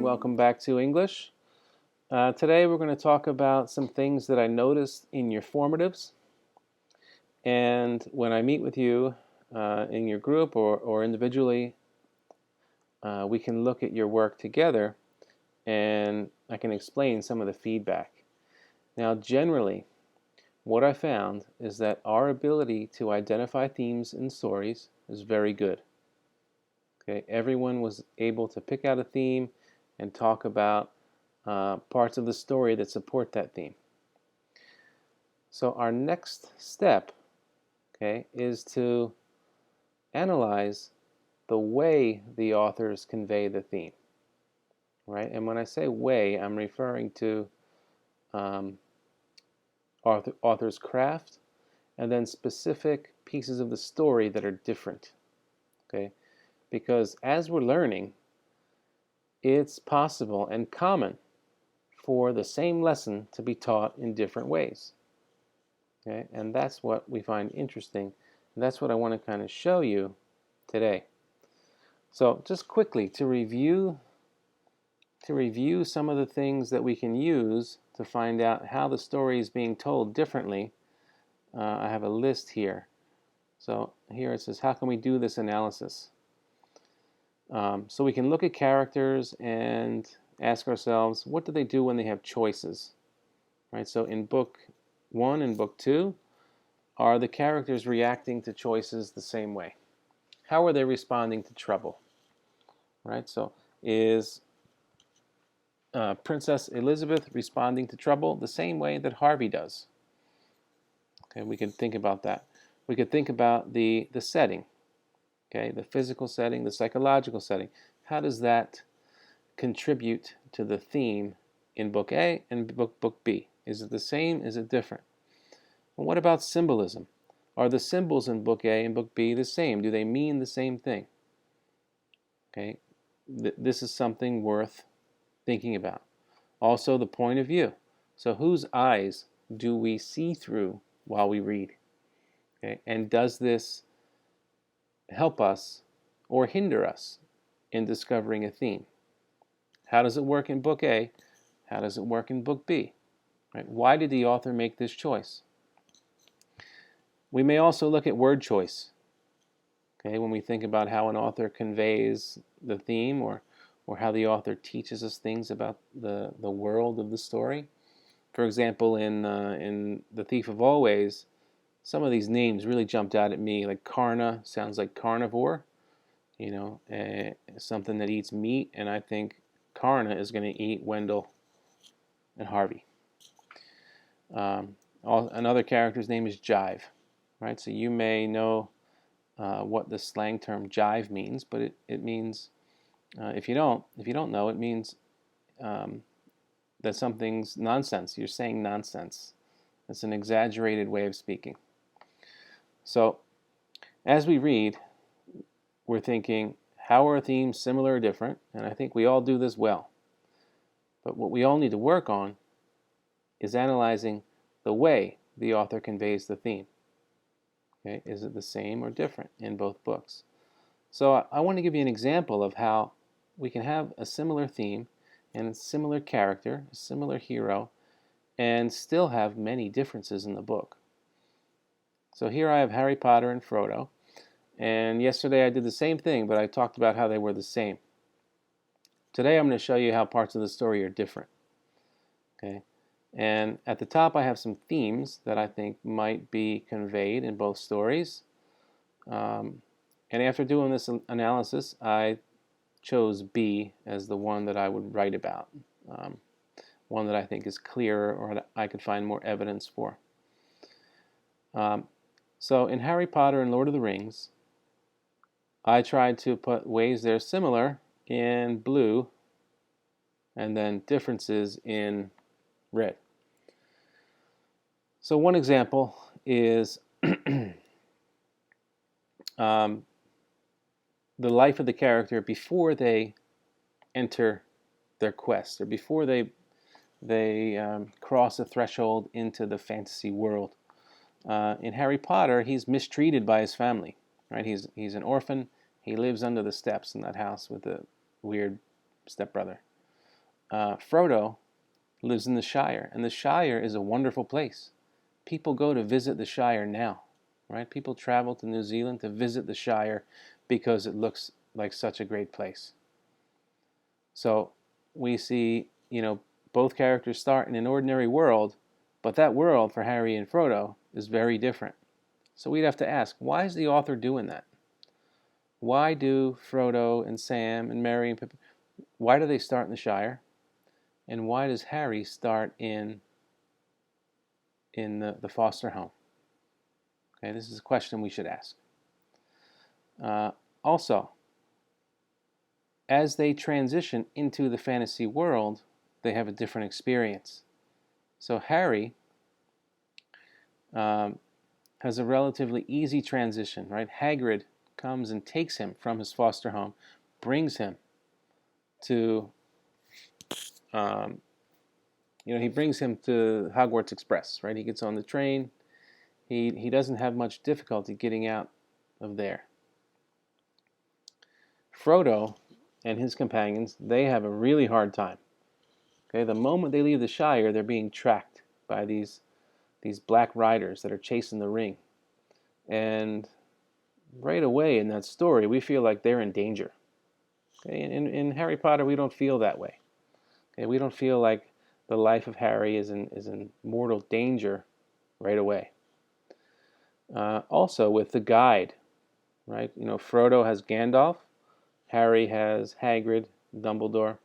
Welcome back to English. Today we're going to talk about some things that I noticed in your formatives. And when I meet with you in your group or individually, we can look at your work together and I can explain some of the feedback. Now, generally, what I found is that our ability to identify themes in stories is very good. Okay, everyone was able to pick out a theme and talk about parts of the story that support that theme. So our next step, okay, is to analyze the way the authors convey the theme, right? And when I say way, I'm referring to author's craft and then specific pieces of the story that are different, okay? Because as we're learning, it's possible and common for the same lesson to be taught in different ways. Okay? And that's what we find interesting. And that's what I want to kind of show you today. So just quickly to review some of the things that we can use to find out how the story is being told differently. I have a list here. So here it says, how can we do this analysis? So we can look at characters and ask ourselves, what do they do when they have choices? Right? So in book 1 and book 2, are the characters reacting to choices the same way? How are they responding to trouble? Right? So is Princess Elizabeth responding to trouble the same way that Harvey does? Okay, we can think about that. We could think about the setting. Okay, the physical setting, the psychological setting. How does that contribute to the theme in book A and book B? Is it the same? Is it different? And what about symbolism? Are the symbols in book A and book B the same? Do they mean the same thing? Okay, this is something worth thinking about. Also, the point of view. So whose eyes do we see through while we read? Okay, and does this help us or hinder us in discovering a theme? How does it work in book A? How does it work in book B? Right? Why did the author make this choice? We may also look at word choice. Okay, when we think about how an author conveys the theme or how the author teaches us things about the world of the story. For example, in The Thief of Always, some of these names really jumped out at me. Like Karna sounds like carnivore, something that eats meat, and I think Karna is going to eat Wendell and Harvey. Another character's name is Jive, right? So you may know what the slang term jive means, but it means if you don't know, it means that something's nonsense. You're saying nonsense. It's an exaggerated way of speaking. So as we read, we're thinking, how are themes similar or different? And I think we all do this well. But what we all need to work on is analyzing the way the author conveys the theme. Okay? Is it the same or different in both books? So I want to give you an example of how we can have a similar theme and a similar character, a similar hero, and still have many differences in the book. So here I have Harry Potter and Frodo, and yesterday I did the same thing, but I talked about how they were the same. Today I'm going to show you how parts of the story are different. Okay, and at the top I have some themes that I think might be conveyed in both stories. And after doing this analysis, I chose B as the one that I would write about, one that I think is clearer or that I could find more evidence for. So in Harry Potter and Lord of the Rings, I tried to put ways they're similar in blue and then differences in red. So one example is the life of the character before they enter their quest, or before they cross a threshold into the fantasy world. In Harry Potter, he's mistreated by his family. Right? He's an orphan. He lives under the steps in that house with a weird stepbrother. Frodo lives in the Shire, and the Shire is a wonderful place. People go to visit the Shire now, right? People travel to New Zealand to visit the Shire because it looks like such a great place. So we see, both characters start in an ordinary world, but that world for Harry and Frodo is very different. So we'd have to ask, why is the author doing that? Why do Frodo and Sam and Merry and Pippin, why do they start in the Shire? And why does Harry start in the foster home? Okay, this is a question we should ask. Also, as they transition into the fantasy world, they have a different experience. So Harry has a relatively easy transition, right? Hagrid comes and takes him from his foster home, brings him to, he brings him to Hogwarts Express, right? He gets on the train. He doesn't have much difficulty getting out of there. Frodo and his companions, they have a really hard time. Okay, the moment they leave the Shire, they're being tracked by these black riders that are chasing the ring. And right away in that story, we feel like they're in danger. Okay, in Harry Potter, we don't feel that way. Okay, we don't feel like the life of Harry is in mortal danger right away. Also, with the guide, right? Frodo has Gandalf, Harry has Hagrid, Dumbledore.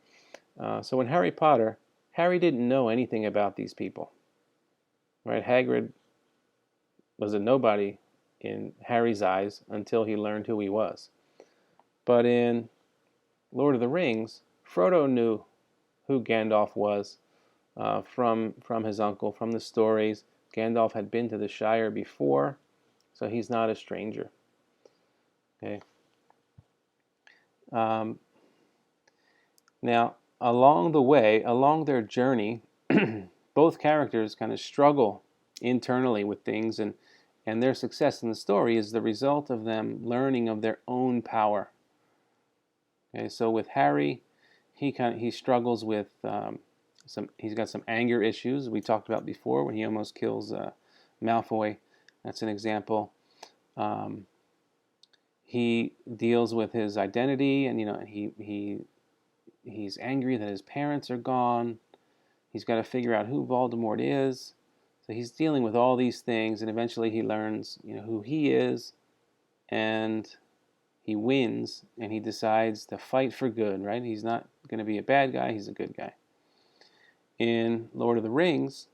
So in Harry Potter, Harry didn't know anything about these people, right? Hagrid was a nobody in Harry's eyes until he learned who he was. But in Lord of the Rings, Frodo knew who Gandalf was from his uncle, from the stories. Gandalf had been to the Shire before, so he's not a stranger. Okay. Now, along the way, along their journey, both characters kind of struggle internally with things, and their success in the story is the result of them learning of their own power. Okay, so with Harry, he struggles with he's got some anger issues we talked about before when he almost kills Malfoy. That's an example. He deals with his identity, and he's angry that his parents are gone. He's got to figure out who Voldemort is. So he's dealing with all these things, and eventually he learns, who he is, and he wins, and he decides to fight for good, right? He's not going to be a bad guy, he's a good guy. In Lord of the Rings,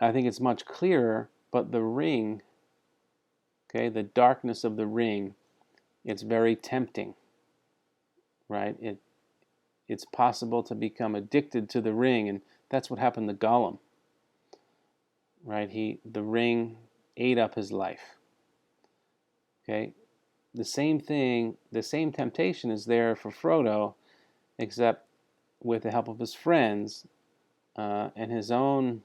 I think it's much clearer, but the ring, okay, the darkness of the ring, it's very tempting, right? It's possible to become addicted to the ring, and that's what happened to Gollum, right? The ring ate up his life. Okay, the same thing, the same temptation is there for Frodo, except with the help of his friends and his own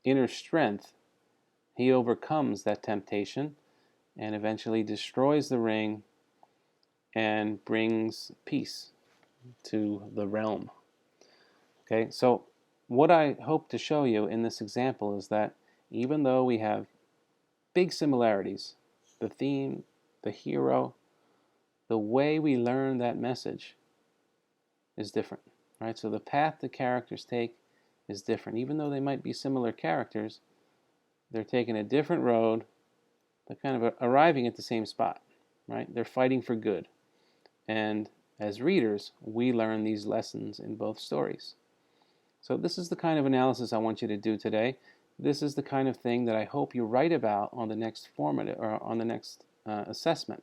inner strength, he overcomes that temptation and eventually destroys the ring and brings peace to the realm. Okay, so what I hope to show you in this example is that even though we have big similarities, the theme, the hero, the way we learn that message is different, right? So the path the characters take is different. Even though they might be similar characters, they're taking a different road, but kind of arriving at the same spot, right? They're fighting for good. And as readers, we learn these lessons in both stories. So this is the kind of analysis I want you to do today. This is the kind of thing that I hope you write about on the next formative or on the next assessment.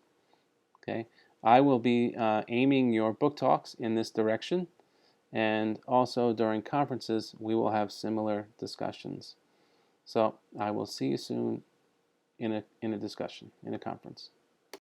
Okay, I will be aiming your book talks in this direction, and also during conferences we will have similar discussions. So I will see you soon in a discussion, in a conference.